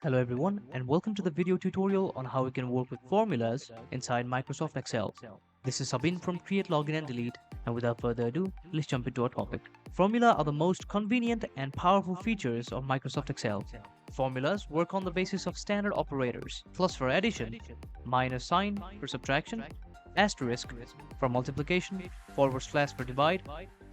Hello everyone and welcome to the video tutorial on how we can work with formulas inside Microsoft Excel. This is Sabin from Create, Login and Delete, and without further ado, let's jump into our topic. Formula are the most convenient and powerful features of Microsoft Excel. Formulas work on the basis of standard operators, plus for addition, minus sign for subtraction, asterisk for multiplication, forward slash for divide.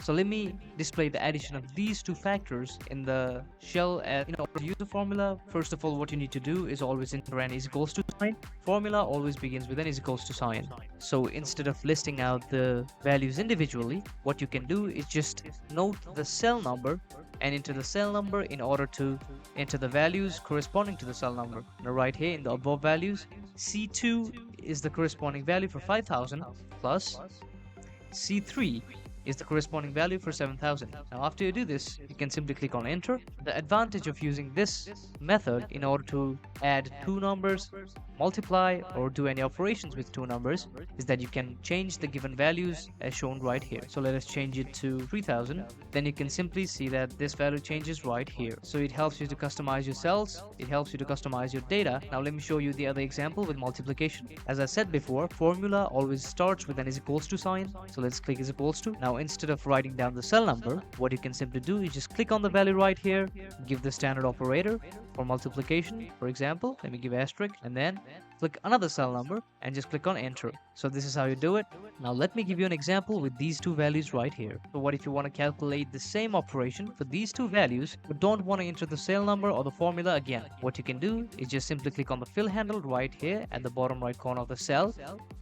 So let me display the addition of these two factors in the shell. In order to use the formula, first of all, what you need to do is always enter an is equals to sign. Formula always begins with an is equals to sign. So instead of listing out the values individually, what you can do is just note the cell number and enter the cell number in order to enter the values corresponding to the cell number. Now right here in the above values, C2 is the corresponding value for 5000 plus C3 is the corresponding value for 7000. Now after you do this, you can simply click on enter. The advantage of using this method in order to add two numbers, multiply or do any operations with two numbers is that you can change the given values as shown right here. So let us change it to 3000. Then you can simply see that this value changes right here. So it helps you to customize your cells, it helps you to customize your data. Now let me show you the other example with multiplication. As I said before, formula always starts with an is equals to sign. So let's click is equals to. Now instead of writing down the cell number, what you can simply do is just click on the value right here, give the standard operator for multiplication. For example, let me give asterisk and then click another cell number and just click on enter. So this is how you do it. Now let me give you an example with these two values right here. So what if you want to calculate the same operation for these two values but don't want to enter the cell number or the formula again? What you can do is just simply click on the fill handle right here at the bottom right corner of the cell,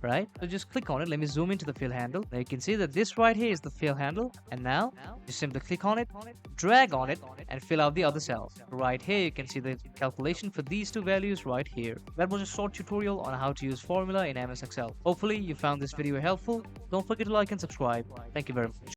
right? So just click on it. Let me zoom into the fill handle. Now you can see that this right here is the fill handle, and now just simply click on it, drag on it and fill out the other cell. Right here you can see the calculation for these two values right here. That was a short tutorial on how to use formula in MS Excel. Hopefully you found this video helpful. Don't forget to like and subscribe. Thank you very much.